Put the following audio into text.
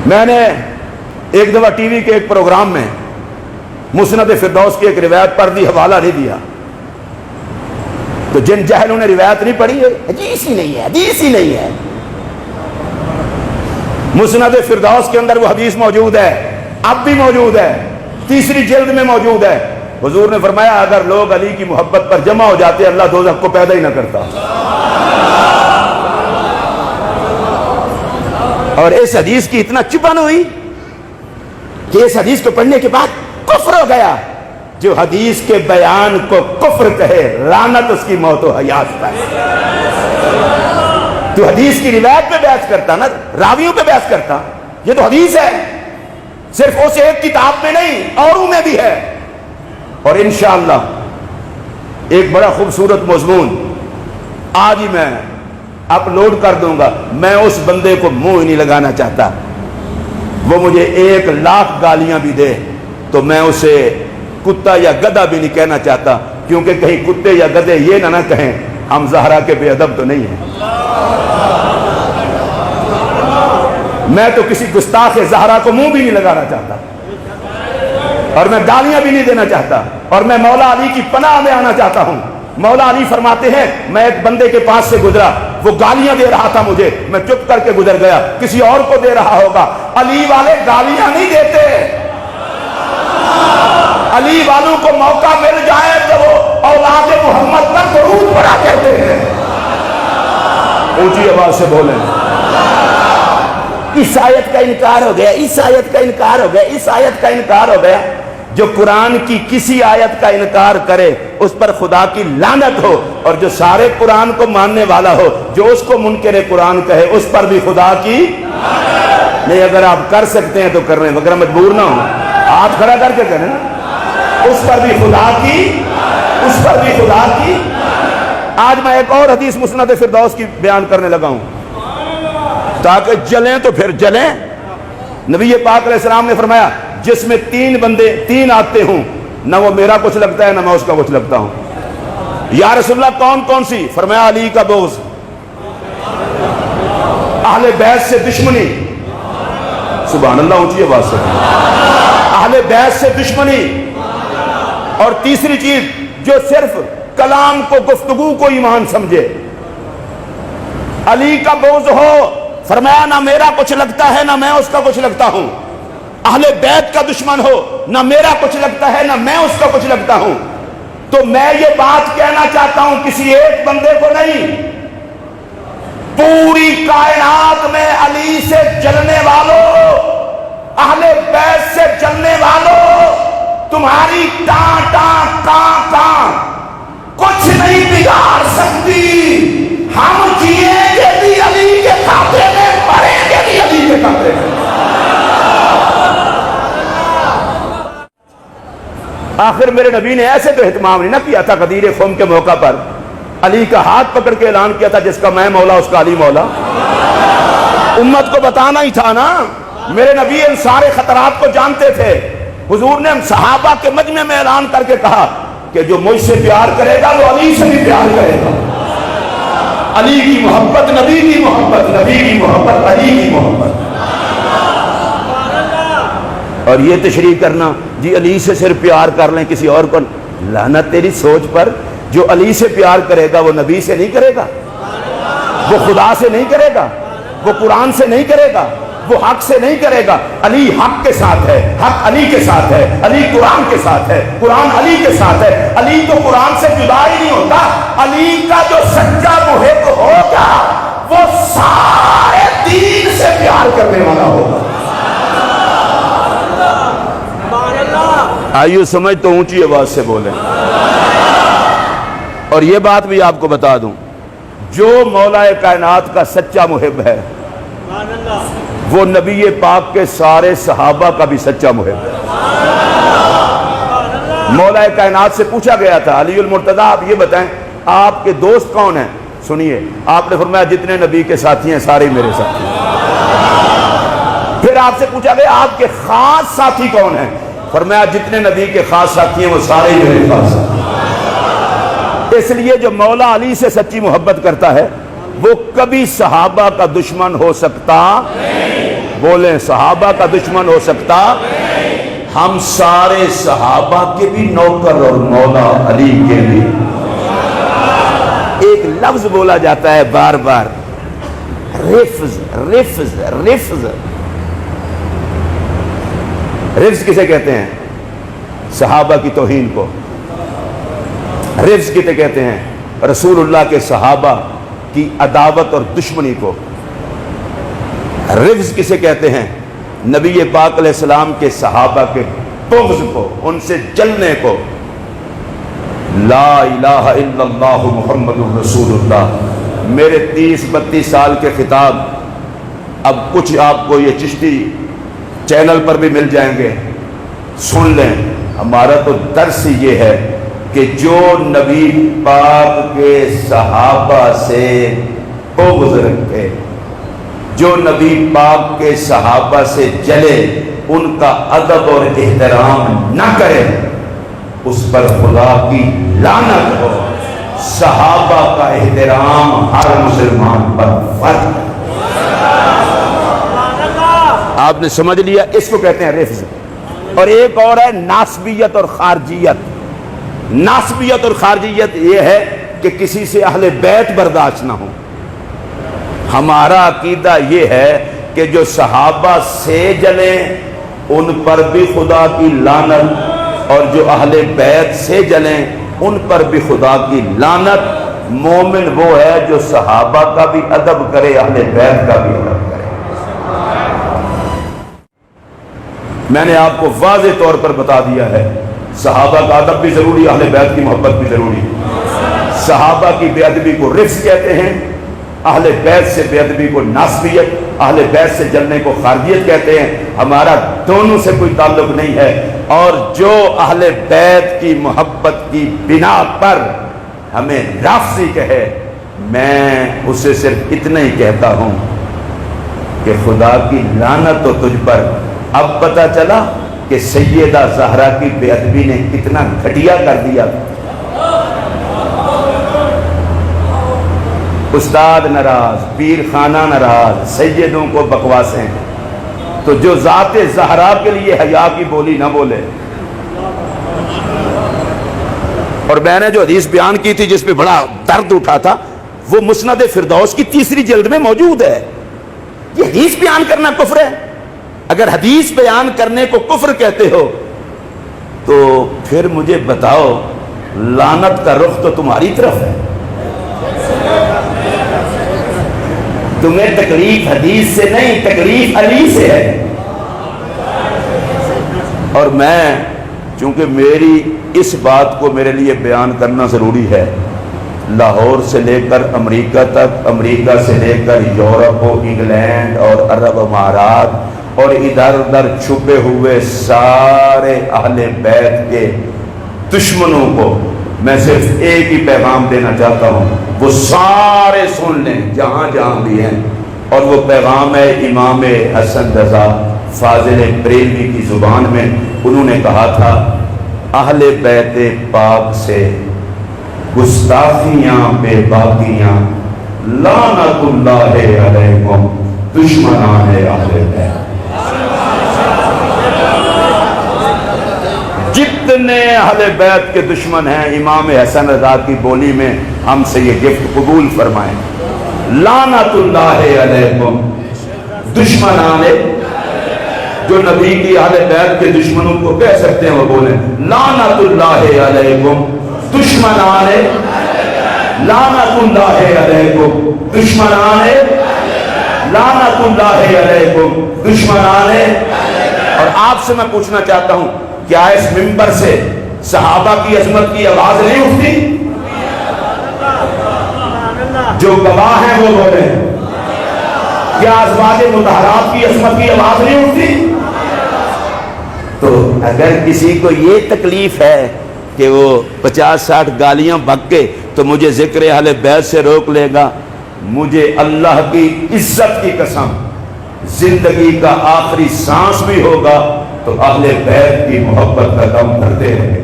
میں نے ایک دفعہ ٹی وی کے ایک پروگرام میں مسند فردوس کی ایک روایت پڑھ دی، حوالہ نہیں دیا، تو جن جاہلوں نے روایت نہیں پڑھی ہے حدیث ہی نہیں ہے، حدیث ہی نہیں ہے۔ مسند فردوس کے اندر وہ حدیث موجود ہے، اب بھی موجود ہے، تیسری جلد میں موجود ہے۔ حضور نے فرمایا اگر لوگ علی کی محبت پر جمع ہو جاتے اللہ دوزخ کو پیدا ہی نہ کرتا۔ اور اس حدیث کی اتنا چپن ہوئی کہ اس حدیث کو پڑھنے کے بعد کفر ہو گیا۔ جو حدیث کے بیان کو کفر کہے لعنت اس کی موت و حیات پر۔ تو حدیث کی روایت پہ بحث کرتا نا، راویوں پہ بحث کرتا، یہ تو حدیث ہے، صرف اس ایک کتاب میں نہیں اوروں میں بھی ہے۔ اور انشاءاللہ ایک بڑا خوبصورت مضمون آج ہی میں اپلوڈ کر دوں گا۔ میں اس بندے کو منہ ہی نہیں لگانا چاہتا، وہ مجھے 1,00,000 گالیاں بھی دے تو میں اسے کتا یا گدھا بھی نہیں کہنا چاہتا، کیونکہ کہیں کتے یا گدھے یہ نہ کہیں ہم زہرا کے بے ادب تو نہیں ہیں۔ میں تو کسی گستاخ زہرا کو منہ بھی نہیں لگانا چاہتا، اور میں گالیاں بھی نہیں دینا چاہتا، اور میں مولا علی کی پناہ میں آنا چاہتا ہوں۔ مولا علی فرماتے ہیں میں ایک بندے کے پاس سے گزرا، وہ گالیاں دے رہا تھا مجھے، میں چپ کر کے گزر گیا، کسی اور کو دے رہا ہوگا۔ علی والے گالیاں نہیں دیتے، علی والوں کو موقع مل جائے تو وہ اولاد محمد پر درود پڑھا کرتے ہیں۔ اونچی آواز سے بولیں۔ اس آیت کا انکار ہو گیا، اس آیت کا انکار ہو گیا، اس آیت کا انکار ہو گیا۔ جو قرآن کی کسی آیت کا انکار کرے اس پر خدا کی لعنت ہو، اور جو سارے قرآن کو ماننے والا ہو جو اس کو منکر قرآن کہے اس پر بھی خدا کی نہیں۔ اگر آپ کر سکتے ہیں تو کر رہے ہیں، مگر مجبور نہ ہو، ہاتھ کھڑا کر کے کریں، اس پر بھی خدا کی، اس پر بھی خدا کی۔ آج میں ایک اور حدیث مسند فردوس کی بیان کرنے لگا ہوں تاکہ جلیں تو پھر جلیں۔ نبی پاک علیہ السلام نے فرمایا جس میں 3 بندے 3 آتے ہوں، نہ وہ میرا کچھ لگتا ہے نہ میں اس کا کچھ لگتا ہوں۔ یا رسول اللہ کون کون سی؟ فرمایا علی کا بغض، اہل بیت سے دشمنی، سبحان اللہ اونچی آواز سے، اہل بیت سے دشمنی، اور تیسری چیز جو صرف کلام کو گفتگو کو ایمان سمجھے۔ علی کا بغض ہو، فرمایا نہ میرا کچھ لگتا ہے نہ میں اس کا کچھ لگتا ہوں۔ اہل بیت کا دشمن ہو، نہ میرا کچھ لگتا ہے نہ میں اس کا کچھ لگتا ہوں۔ تو میں یہ بات کہنا چاہتا ہوں کسی ایک بندے کو نہیں، پوری کائنات میں علی سے جلنے والوں، اہل بیت سے جلنے والوں، تمہاری ٹاں ٹاں کاں کاں کچھ نہیں بگاڑ سکتی۔ ہم جیئیں گے بھی علی کے خاطر میں، مریں گے بھی علی کے خاطر میں۔ آخر میرے نبی نے ایسے تو اہتمام نہیں نہ کیا تھا غدیر خم کے موقع پر، علی کا ہاتھ پکڑ کے اعلان کیا تھا جس کا میں مولا اس کا علی مولا۔ امت کو بتانا ہی تھا نا، میرے نبی ان سارے خطرات کو جانتے تھے۔ حضور نے صحابہ کے مجمع میں اعلان کر کے کہا کہ جو مجھ سے پیار کرے گا وہ علی سے بھی پیار کرے گا۔ علی کی محبت نبی کی محبت، نبی کی محبت علی کی محبت۔ اور یہ تشریح کرنا جی علی سے صرف پیار کر لیں کسی اور کو، لعنت تیری سوچ پر۔ جو علی سے پیار کرے گا وہ نبی سے نہیں کرے گا، وہ خدا سے نہیں کرے گا، وہ قرآن سے نہیں کرے گا، وہ حق سے نہیں کرے گا۔ علی حق کے ساتھ ہے، حق علی کے ساتھ ہے، علی قرآن کے ساتھ ہے، قرآن علی کے ساتھ ہے۔ علی تو قرآن سے جدا ہی نہیں ہوتا۔ علی کا جو سچا محب ہوگا وہ سارے دین سے پیار کرنے والا ہوگا۔ آئیو سمجھ تو اونچی آواز سے بولیں۔ اور یہ بات بھی آپ کو بتا دوں، جو مولا کائنات کا سچا محب ہے وہ نبی پاک کے سارے صحابہ کا بھی سچا محب ہے۔ مولا کائنات سے پوچھا گیا تھا علی المرتضی آپ یہ بتائیں آپ کے دوست کون ہیں؟ سنیے، آپ نے فرمایا جتنے نبی کے ساتھی ہیں سارے میرے ساتھی ہیں۔ پھر آپ سے پوچھا گیا آپ کے خاص ساتھی کون ہیں؟ فرمایا جتنے نبی کے خاص ساتھی ہیں وہ سارے ہی میرے خاص ساتھی ہیں۔ اس لیے جو مولا علی سے سچی محبت کرتا ہے وہ کبھی صحابہ کا دشمن ہو سکتا نہیں۔ بولیں صحابہ کا دشمن ہو سکتا؟ ہم سارے صحابہ کے بھی نوکر اور مولا علی کے بھی۔ ایک لفظ بولا جاتا ہے بار بار، رفض رفض رفض۔ رفض کسے کہتے ہیں؟ صحابہ کی توہین کو۔ رفض کسے کہتے ہیں؟ رسول اللہ کے صحابہ کی عداوت اور دشمنی کو۔ رفض کسے کہتے ہیں؟ نبی پاک علیہ السلام کے صحابہ کے بغض کو، ان سے جلنے کو۔ لا الہ الا اللہ محمد رسول اللہ۔ میرے 30-32 سال کے خطاب اب کچھ آپ کو یہ چشتی چینل پر بھی مل جائیں گے، سن لیں۔ ہمارا تو درس یہ ہے کہ جو نبی پاک کے صحابہ سے بغض رکھے، جو نبی پاک کے صحابہ سے جلے، ان کا ادب اور احترام نہ کرے، اس پر خدا کی لعنت ہو۔ صحابہ کا احترام ہر مسلمان پر فرض ہے۔ آپ نے سمجھ لیا، اس کو کہتے ہیں رفض۔ اور ایک اور ہے ناسبیت اور خارجیت۔ ناسبیت اور خارجیت یہ ہے کہ کسی سے اہل بیت برداشت نہ ہو۔ ہمارا عقیدہ یہ ہے کہ جو صحابہ سے جلیں ان پر بھی خدا کی لعنت، اور جو اہل بیت سے جلیں ان پر بھی خدا کی لعنت۔ مومن وہ ہے جو صحابہ کا بھی ادب کرے، اہل بیت کا بھی ادب کرے۔ میں نے آپ کو واضح طور پر بتا دیا ہے، صحابہ کا ادب بھی ضروری، اہل بیت کی محبت بھی ضروری۔ صحابہ کی بے ادبی کو رفض کہتے ہیں، اہل بیت سے بے ادبی کو ناسبیت، اہل بیت سے جلنے کو خارجیت کہتے ہیں۔ ہمارا دونوں سے کوئی تعلق نہیں ہے، اور جو اہل بیت کی محبت کی بنا پر ہمیں رافضی کہے، میں اسے صرف اتنا ہی کہتا ہوں کہ خدا کی لعنت ہو تجھ پر۔ اب پتہ چلا کہ سیدہ زہرا کی بے ادبی نے کتنا گھٹیا کر دیا۔ استاد ناراض، پیر خانہ ناراض، سیدوں کو بکواسیں، تو جو ذات زہرا کے لیے حیا کی بولی نہ بولے۔ اور میں نے جو حدیث بیان کی تھی جس پہ بڑا درد اٹھا تھا، وہ مسند فردوس کی 3 جلد میں موجود ہے۔ یہ حدیث بیان کرنا کفر ہے؟ اگر حدیث بیان کرنے کو کفر کہتے ہو تو پھر مجھے بتاؤ، لعنت کا رخ تو تمہاری طرف ہے۔ تمہیں تکلیف حدیث سے نہیں، تکلیف علی سے ہے۔ اور میں چونکہ میری اس بات کو میرے لیے بیان کرنا ضروری ہے، لاہور سے لے کر امریکہ تک، امریکہ سے لے کر یورپ و انگلینڈ اور عرب امارات اور ادھر ادھر چھپے ہوئے سارے اہل بیت کے دشمنوں کو میں صرف ایک ہی پیغام دینا چاہتا ہوں، وہ سارے سن لیں جہاں جہاں بھی ہیں، اور وہ پیغام ہے امام حسن رضا فاضل بریلوی کی زبان میں۔ انہوں نے کہا تھا، اہل بیت پاک سے گستاخیاں بے باقیاں، لعنت اللہ علیکم، دشمنان اہل بیت۔ جتنے اہل بیت کے دشمن ہیں، امام حسن رضا کی بولی میں ہم سے یہ گفٹ قبول فرمائیں، لعنت اللہ علیکم، دشمنان۔ جو نبی کی اہل بیت کے دشمنوں کو کہہ سکتے ہیں وہ بولیں، لعنت اللہ علیکم، دشمنان، لعنت اللہ علیکم، دشمنان، لعنت اللہ علیکم، دشمنان۔ اور آپ سے میں پوچھنا چاہتا ہوں، کیا اس منبر سے صحابہ کی عظمت کی آواز نہیں اٹھتی؟ جو گواہ ہیں وہ بولیں، کیا ازواج مطہرات کی عظمت کی آواز نہیں اٹھتی؟ تو اگر کسی کو یہ تکلیف ہے کہ وہ 50-60 گالیاں بک کے تو مجھے ذکر اہل بیت سے روک لے گا، مجھے اللہ کی عزت کی قسم، زندگی کا آخری سانس بھی ہوگا تو اہل بیت کی محبت کا کام کرتے رہے۔